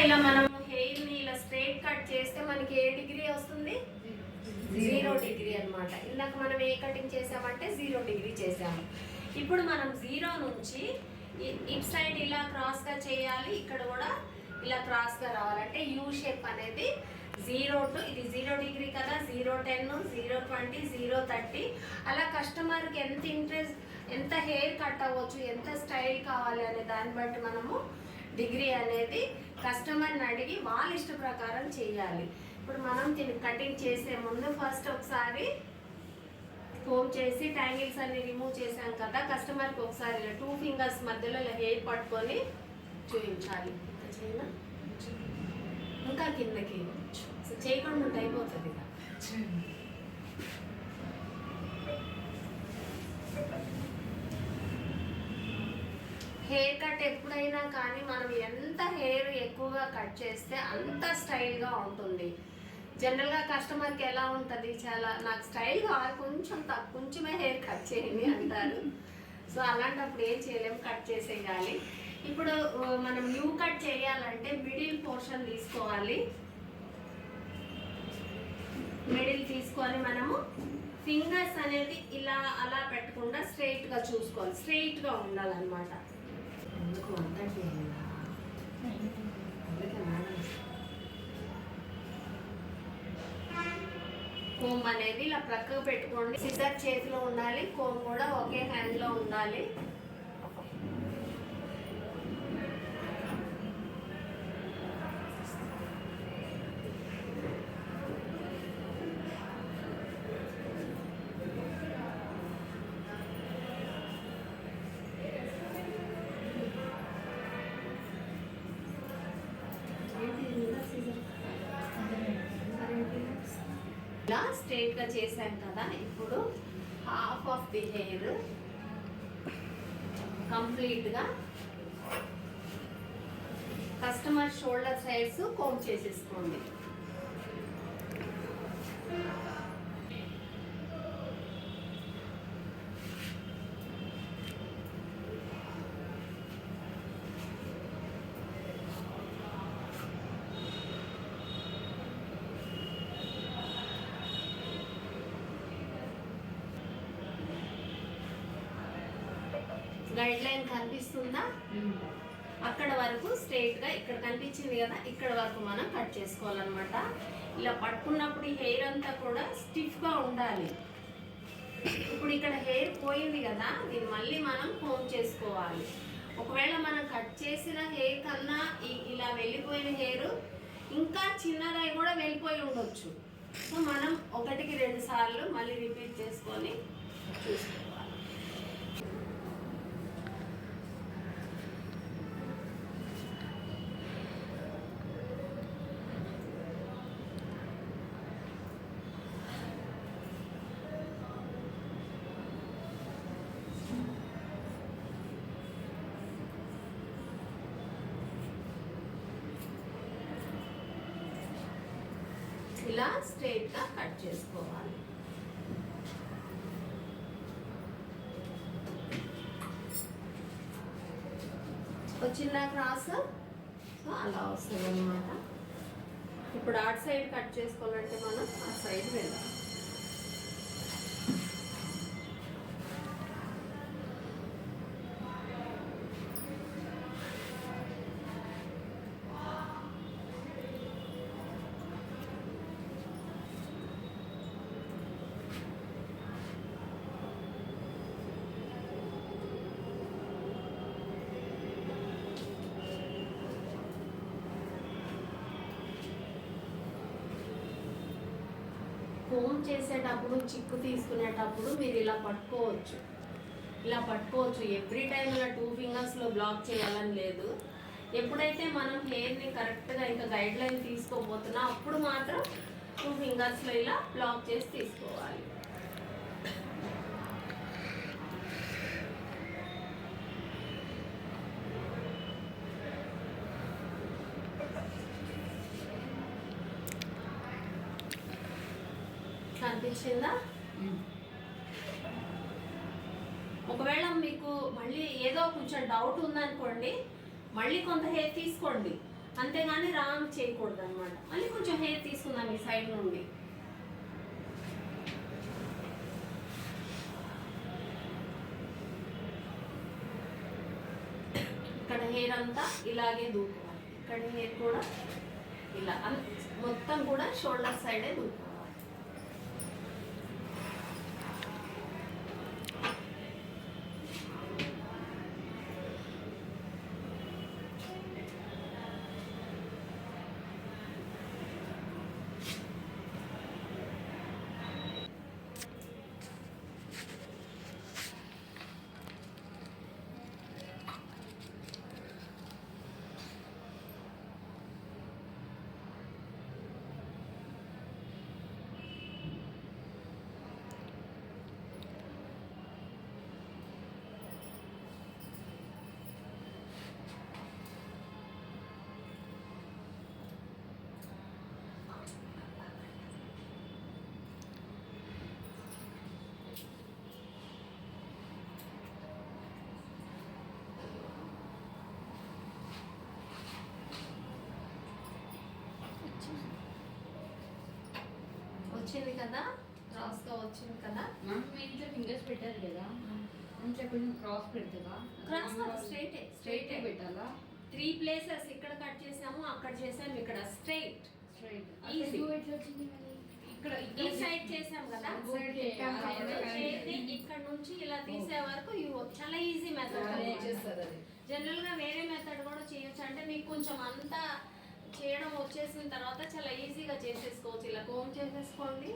ఇలా మనం హెయిర్ ని ఇలా స్ట్రైట్ కట్ చేస్తే మనకి ఏ డిగ్రీ వస్తుంది? 0 డిగ్రీ అన్నమాట. ఇందాక మనం ఏ కటింగ్ చేసామంటే 0 డిగ్రీ చేసాము. ఇప్పుడు మనం 0 నుంచి ఇటు సైడ్ ఇలా క్రాస్ గా చేయాలి, ఇక్కడ కూడా ఇలా క్రాస్ గా రావాలంటే యూ షేప్ అనేది 0 to ఇది 0 డిగ్రీ కదా, 010, 020, 030 అలా కస్టమర్కి ఎంత ఇంట్రెస్ట్, ఎంత హెయిర్ కట్ అవ్వచ్చు, ఎంత స్టైల్ కావాలి అనే దాన్ని బట్టి మనము డిగ్రీ అనేది కస్టమర్ని అడిగి వాళ్ళ ఇష్ట ప్రకారం చేయాలి. ఇప్పుడు మనం దీన్ని కటింగ్ చేసే ముందు ఫస్ట్ ఒకసారి కోమ్ చేసి ట్యాంగిల్స్ అన్ని రిమూవ్ చేసాం కదా, కస్టమర్కి ఒకసారి ఇలా 2 ఫింగర్స్ మధ్యలో ఇలా హెయిర్ పట్టుకొని చూపించాలి. ఇంకా కిందకి చేయకుండా ఉంటే అయిపోతుంది. హెయిర్ కట్ ఎప్పుడైనా కానీ మనం ఎంత హెయిర్ ఎక్కువగా కట్ చేస్తే అంత స్టైల్గా ఉంటుంది. జనరల్గా కస్టమర్కి ఎలా ఉంటుంది, చాలా నాకు స్టైల్ కావాలి, కొంచెమే హెయిర్ కట్ చేయండి అంటారు. సో అలాంటప్పుడు ఏం చేయలేము, కట్ చేసేయాలి. ఇప్పుడు మనం యూ కట్ చేయాలంటే మిడిల్ పోర్షన్ తీసుకోవాలి. మిడిల్ తీసుకొని మనము ఫింగర్స్ అనేది ఇలా అలా పెట్టకుండా స్ట్రైట్గా చూసుకోవాలి, స్ట్రైట్గా ఉండాలన్నమాట. ఎందుకు అంతా కోమ్ అనేది ఇలా ప్రక్కకు పెట్టుకోండి. సిజర్ చేతిలో ఉండాలి, కోమ్ కూడా ఒకే హ్యాండ్లో ఉండాలి. ఇలా స్ట్రైట్ గా చేసాం కదా, ఇప్పుడు half of the hair complete గా కస్టమర్ షోల్డర్ సైడ్స్ కోమ్ చేసేసుకోండి. గైడ్ లైన్ కనిపిస్తుందా? అక్కడ వరకు స్ట్రైట్ గా ఇక్కడ కనిపించింది కదా, ఇక్కడ వరకు మనం కట్ చేసుకోవాలన్నమాట. ఇలా పట్టుకున్నప్పుడు ఈ హెయిర్ అంతా కూడా స్టిఫ్ గా ఉండాలి. ఇప్పుడు ఇక్కడ హెయిర్ పోయింది కదా, దీన్ని మళ్ళీ మనం కోమ్ చేసుకోవాలి. ఒకవేళ మనం కట్ చేసిన హెయిర్ కన్నా ఇలా వెళ్ళిపోయిన హెయిర్ ఇంకా చిన్నదై కూడా వెళ్ళిపోయి ఉండొచ్చు. సో మనం 1కి 2 సార్లు మళ్ళీ రిపీట్ చేసుకొని చూసుకోవాలి. ఇలా స్ట్రైట్ గా కట్ చేసుకోవాలి. వచ్చిందా క్రాస్? సో అలా వస్తుంది అన్నమాట. ఇప్పుడు అటు సైడ్ కట్ చేసుకోవాలంటే మనం ఆ సైడ్ వెళ్దాం. కోమ్ చేసేటప్పుడు, చిక్కు తీసుకునేటప్పుడు మీరు ఇలా పట్టుకోవచ్చు. ఎవ్రీ టైం ఇలా 2 ఫింగర్స్లో బ్లాక్ చేయాలని లేదు. ఎప్పుడైతే మనం హెయిర్ని కరెక్ట్గా ఇంకా గైడ్ లైన్ తీసుకోబోతున్నా అప్పుడు మాత్రం 2 ఫింగర్స్లో ఇలా బ్లాక్ చేసి తీసుకోవాలి. కనిపించిందా? ఒకవేళ మీకు మళ్ళీ ఏదో కొంచెం డౌట్ ఉందనుకోండి, మళ్ళీ కొంత హెయిర్ తీసుకోండి. అంతేగాని రాంగ్ చేయకూడదు అనమాట. మళ్ళీ కొంచెం హెయిర్ తీసుకుందాం ఈ సైడ్ నుండి. ఇక్కడ హెయిర్ అంతా ఇలాగే దూకోవాలి, ఇక్కడ హెయిర్ కూడా ఇలా మొత్తం కూడా షోల్డర్ సైడే దూకోవాలి. వచ్చింది కదా, క్రాస్గా వచ్చింది కదా. మీ ఇంట్లో ఫింగర్స్ పెట్టారు కదా, ఇంట్లో కొంచెం క్రాస్ పెడతారా? క్రాస్ స్ట్రైటే స్ట్రైటే పెట్టాలా? 3 ప్లేసెస్ ఇక్కడ కట్ చేసాము, అక్కడ చేసాము, ఇక్కడ స్ట్రైట్. స్ట్రైట్. ఈజీ. ఎట్లా వచ్చింది మరి? ఇక్కడ ఈ సైడ్ చేసాం కదా, ఇక్కడ నుంచి ఇలా తీసే వరకు చాలా ఈజీ మెథడ్. జనరల్ గా వేరే మెథడ్ కూడా చేయొచ్చు, అంటే మీకు కొంచెం అంతా చేయడం వచ్చేసిన తర్వాత చాలా ఈజీగా చేసేసుకోవచ్చు. ఇలా కోమ్ చేసేసుకోండి.